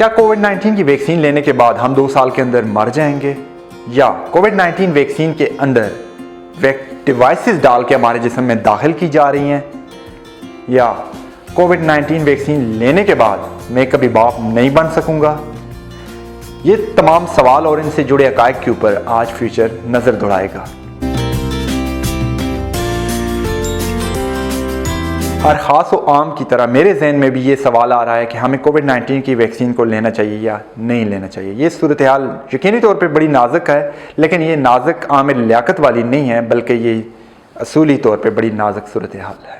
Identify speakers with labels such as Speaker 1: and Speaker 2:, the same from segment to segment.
Speaker 1: کیا کووڈ-19 کی ویکسین لینے کے بعد ہم 2 سال کے اندر مر جائیں گے، یا کووڈ-19 ویکسین کے اندر ڈیوائسز ڈال کے ہمارے جسم میں داخل کی جا رہی ہیں، یا کووڈ-19 ویکسین لینے کے بعد میں کبھی باپ نہیں بن سکوں گا؟ یہ تمام سوال اور ان سے جڑے حقائق کے اوپر آج فیوچر نظر دوڑائے گا۔ ہر خاص و عام کی طرح میرے ذہن میں بھی یہ سوال آ رہا ہے کہ ہمیں کووڈ-19 کی ویکسین کو لینا چاہیے یا نہیں لینا چاہیے۔ یہ صورتحال یقینی طور پہ بڑی نازک ہے، لیکن یہ نازک عامر لیاقت والی نہیں ہے، بلکہ یہ اصولی طور پہ بڑی نازک صورتحال ہے۔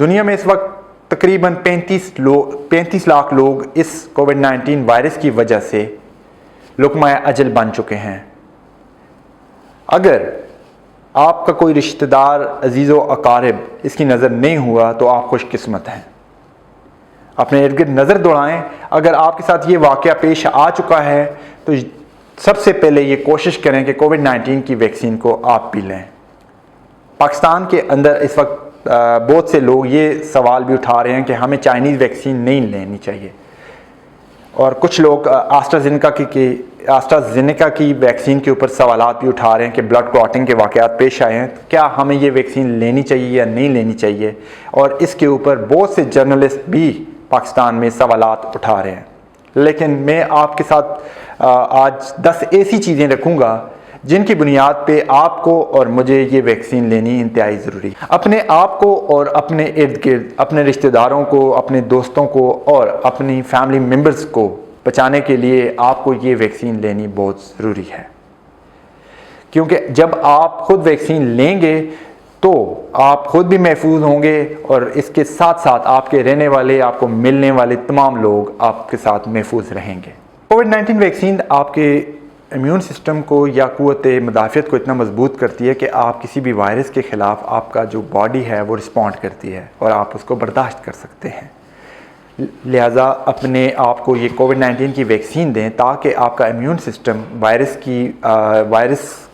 Speaker 1: دنیا میں اس وقت تقریباً 35 لاکھ لوگ اس کووڈ-19 وائرس کی وجہ سے لقمہ اجل بن چکے ہیں۔ اگر آپ کا کوئی رشتہ دار، عزیز و اقارب اس کی نظر نہیں ہوا تو آپ خوش قسمت ہیں۔ اپنے ارد گرد نظر دوڑائیں، اگر آپ کے ساتھ یہ واقعہ پیش آ چکا ہے تو سب سے پہلے یہ کوشش کریں کہ کووڈ-19 کی ویکسین کو آپ بھی لیں۔ پاکستان کے اندر اس وقت بہت سے لوگ یہ سوال بھی اٹھا رہے ہیں کہ ہمیں چائنیز ویکسین نہیں لینی چاہیے، اور کچھ لوگ آسٹرازینیکا کی ویکسین کے اوپر سوالات بھی اٹھا رہے ہیں کہ بلڈ کلاٹنگ کے واقعات پیش آئے ہیں، کیا ہمیں یہ ویکسین لینی چاہیے یا نہیں لینی چاہیے، اور اس کے اوپر بہت سے جرنلسٹ بھی پاکستان میں سوالات اٹھا رہے ہیں۔ لیکن میں آپ کے ساتھ آج 10 ایسی چیزیں رکھوں گا جن کی بنیاد پہ آپ کو اور مجھے یہ ویکسین لینی انتہائی ضروری ہے۔ اپنے آپ کو اور اپنے ارد گرد اپنے رشتہ داروں کو، اپنے دوستوں کو اور اپنی فیملی ممبرز کو بچانے کے لیے آپ کو یہ ویکسین لینی بہت ضروری ہے، کیونکہ جب آپ خود ویکسین لیں گے تو آپ خود بھی محفوظ ہوں گے، اور اس کے ساتھ ساتھ آپ کے رہنے والے، آپ کو ملنے والے تمام لوگ آپ کے ساتھ محفوظ رہیں گے۔ کووڈ-19 ویکسین آپ کے امیون سسٹم کو یا قوت مدافعت کو اتنا مضبوط کرتی ہے کہ آپ کسی بھی وائرس کے خلاف آپ کا جو باڈی ہے وہ رسپونڈ کرتی ہے اور آپ اس کو برداشت کر سکتے ہیں۔ لہٰذا اپنے آپ کو یہ کووڈ-19 کی ویکسین دیں تاکہ آپ کا امیون سسٹم وائرس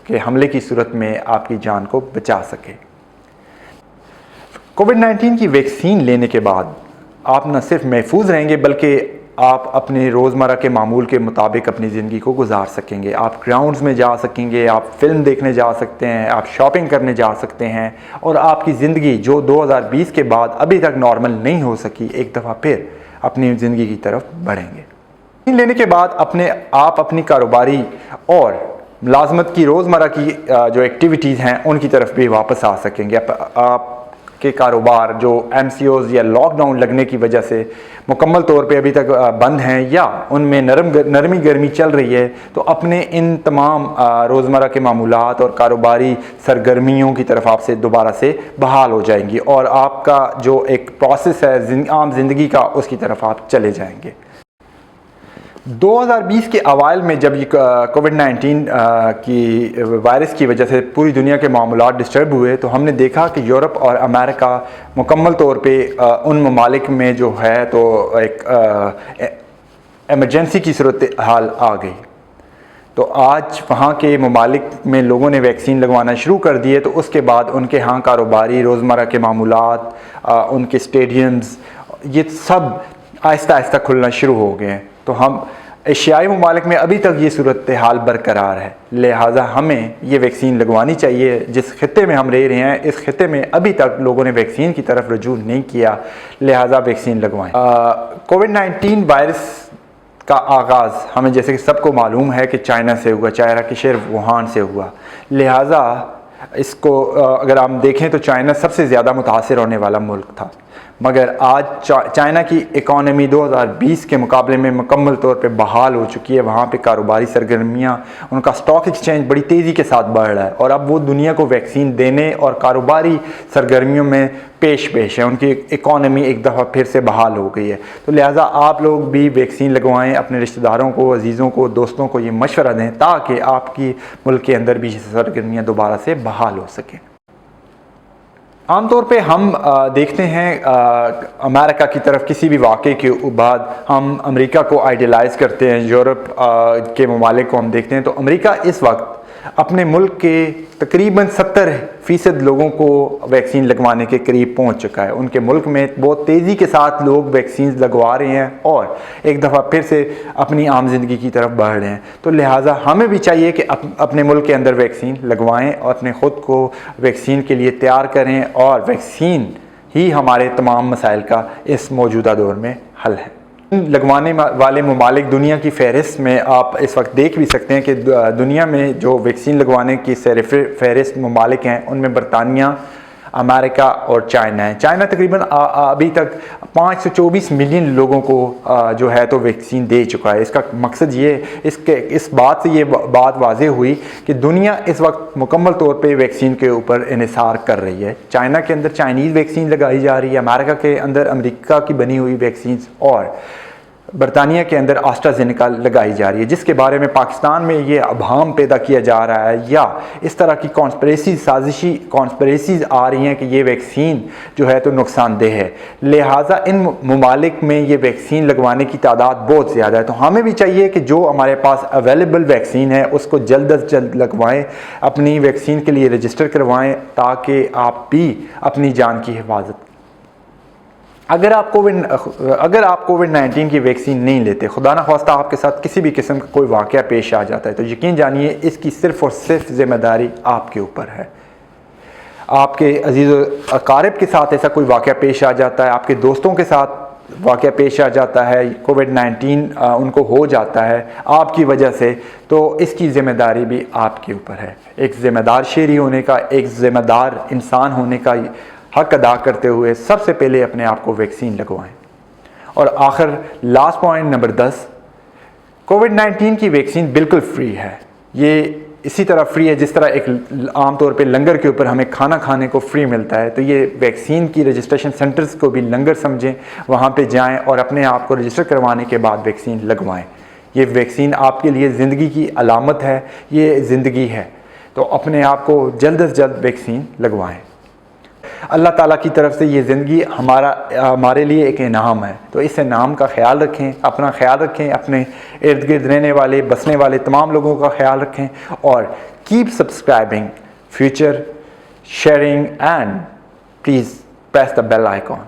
Speaker 1: کے حملے کی صورت میں آپ کی جان کو بچا سکے۔ کووڈ-19 کی ویکسین لینے کے بعد آپ نہ صرف محفوظ رہیں گے بلکہ آپ اپنے روزمرہ کے معمول کے مطابق اپنی زندگی کو گزار سکیں گے۔ آپ گراؤنڈز میں جا سکیں گے، آپ فلم دیکھنے جا سکتے ہیں، آپ شاپنگ کرنے جا سکتے ہیں، اور آپ کی زندگی جو 2020 کے بعد ابھی تک نارمل نہیں ہو سکی، ایک دفعہ پھر اپنی زندگی کی طرف بڑھیں گے۔ لینے کے بعد آپ اپنی کاروباری اور ملازمت کی روزمرہ کی جو ایکٹیویٹیز ہیں ان کی طرف بھی واپس آ سکیں گے۔ آپ کے کاروبار جو MCOs یا لاک ڈاؤن لگنے کی وجہ سے مکمل طور پہ ابھی تک بند ہیں یا ان میں نرمی گرمی چل رہی ہے، تو اپنے ان تمام روزمرہ کے معمولات اور کاروباری سرگرمیوں کی طرف آپ سے دوبارہ سے بحال ہو جائیں گی، اور آپ کا جو ایک پروسیس ہے عام زندگی کا اس کی طرف آپ چلے جائیں گے۔ 2020 کے اوائل میں جب یہ کووڈ-19 کی وائرس کی وجہ سے پوری دنیا کے معاملات ڈسٹرب ہوئے تو ہم نے دیکھا کہ یورپ اور امریکہ مکمل طور پہ ان ممالک میں جو ہے تو ایک ایمرجنسی کی صورتحال آ گئی۔ تو آج وہاں کے ممالک میں لوگوں نے ویکسین لگوانا شروع کر دیے، تو اس کے بعد ان کے ہاں کاروباری روزمرہ کے معمولات، ان کے اسٹیڈیمز، یہ سب آہستہ آہستہ کھلنا شروع ہو گئے ہیں۔ تو ہم ایشیائی ممالک میں ابھی تک یہ صورتحال برقرار ہے، لہٰذا ہمیں یہ ویکسین لگوانی چاہیے۔ جس خطے میں ہم رہ رہے ہیں اس خطے میں ابھی تک لوگوں نے ویکسین کی طرف رجوع نہیں کیا، لہٰذا ویکسین لگوائیں۔ کووڈ-19 وائرس کا آغاز ہمیں جیسے کہ سب کو معلوم ہے کہ چائنا سے ہوا، چائنا کے شہر ووہان سے ہوا، لہٰذا اس کو اگر ہم دیکھیں تو چائنا سب سے زیادہ متاثر ہونے والا ملک تھا، مگر آج چائنا کی اکانومی 2020 کے مقابلے میں مکمل طور پہ بحال ہو چکی ہے۔ وہاں پہ کاروباری سرگرمیاں، ان کا اسٹاک ایکسچینج بڑی تیزی کے ساتھ بڑھ رہا ہے، اور اب وہ دنیا کو ویکسین دینے اور کاروباری سرگرمیوں میں پیش ہے۔ ان کی اکانومی ایک دفعہ پھر سے بحال ہو گئی ہے، تو لہٰذا آپ لوگ بھی ویکسین لگوائیں، اپنے رشتہ داروں کو، عزیزوں کو، دوستوں کو یہ مشورہ دیں تاکہ آپ کی ملک کے اندر بھی سرگرمیاں دوبارہ سے بحال ہو سکیں۔ عام طور پہ ہم دیکھتے ہیں امریکہ کی طرف کسی بھی واقعے کے بعد ہم امریکہ کو آئیڈیلائز کرتے ہیں، یورپ کے ممالک کو ہم دیکھتے ہیں، تو امریکہ اس وقت اپنے ملک کے تقریباً 70% لوگوں کو ویکسین لگوانے کے قریب پہنچ چکا ہے. ان کے ملک میں بہت تیزی کے ساتھ لوگ ویکسین لگوا رہے ہیں اور ایک دفعہ پھر سے اپنی عام زندگی کی طرف بڑھ رہے ہیں. تو لہٰذا ہمیں بھی چاہیے کہ اپنے ملک کے اندر ویکسین لگوائیں اور اپنے خود کو ویکسین کے لیے تیار کریں، اور ویکسین ہی ہمارے تمام مسائل کا اس موجودہ دور میں حل ہے. لگوانے والے ممالک دنیا کی فہرست میں آپ اس وقت دیکھ بھی سکتے ہیں کہ دنیا میں جو ویکسین لگوانے کی فہرست ممالک ہیں ان میں برطانیہ، امریکہ اور چائنا ہے. چائنا تقریباً ابھی تک 524 ملین لوگوں کو جو ہے تو ویکسین دے چکا ہے. اس کا مقصد یہ اس بات سے یہ بات واضح ہوئی کہ دنیا اس وقت مکمل طور پہ ویکسین کے اوپر انحصار کر رہی ہے. چائنا کے اندر چائنیز ویکسین لگائی جا رہی ہے، امریکہ کے اندر امریکہ کی بنی ہوئی ویکسینز، اور برطانیہ کے اندر آسٹرازینیکا لگائی جا رہی ہے، جس کے بارے میں پاکستان میں یہ ابہام پیدا کیا جا رہا ہے یا اس طرح کی سازشی کانسپریسیز آ رہی ہیں کہ یہ ویکسین جو ہے تو نقصان دہ ہے. لہٰذا ان ممالک میں یہ ویکسین لگوانے کی تعداد بہت زیادہ ہے. تو ہمیں بھی چاہیے کہ جو ہمارے پاس اویلیبل ویکسین ہے اس کو جلد از جلد لگوائیں، اپنی ویکسین کے لیے رجسٹر کروائیں تاکہ آپ بھی اپنی جان کی حفاظت. اگر آپ کووڈ-19 کی ویکسین نہیں لیتے، خدا نخواستہ آپ کے ساتھ کسی بھی قسم کا کوئی واقعہ پیش آ جاتا ہے، تو یقین جانیے اس کی صرف اور صرف ذمہ داری آپ کے اوپر ہے. آپ کے عزیز و اقارب کے ساتھ ایسا کوئی واقعہ پیش آ جاتا ہے، آپ کے دوستوں کے ساتھ واقعہ پیش آ جاتا ہے، کووڈ-19 ان کو ہو جاتا ہے آپ کی وجہ سے، تو اس کی ذمہ داری بھی آپ کے اوپر ہے. ایک ذمہ دار شہری ہونے کا، ایک ذمہ دار انسان ہونے کا حق ادا کرتے ہوئے سب سے پہلے اپنے آپ کو ویکسین لگوائیں. اور آخر لاسٹ پوائنٹ نمبر 10، کووڈ-19 کی ویکسین بالکل فری ہے. یہ اسی طرح فری ہے جس طرح ایک عام طور پہ لنگر کے اوپر ہمیں کھانا کھانے کو فری ملتا ہے. تو یہ ویکسین کی رجسٹریشن سینٹرز کو بھی لنگر سمجھیں، وہاں پہ جائیں اور اپنے آپ کو رجسٹر کروانے کے بعد ویکسین لگوائیں. یہ ویکسین آپ کے لیے زندگی کی علامت ہے، یہ زندگی ہے. تو اپنے آپ کو جلد از جلد ویکسین لگوائیں. اللہ تعالیٰ کی طرف سے یہ زندگی ہمارے لیے ایک انعام ہے. تو اس انعام کا خیال رکھیں، اپنا خیال رکھیں، اپنے ارد گرد رہنے والے بسنے والے تمام لوگوں کا خیال رکھیں، اور keep subscribing future sharing and please press the bell icon.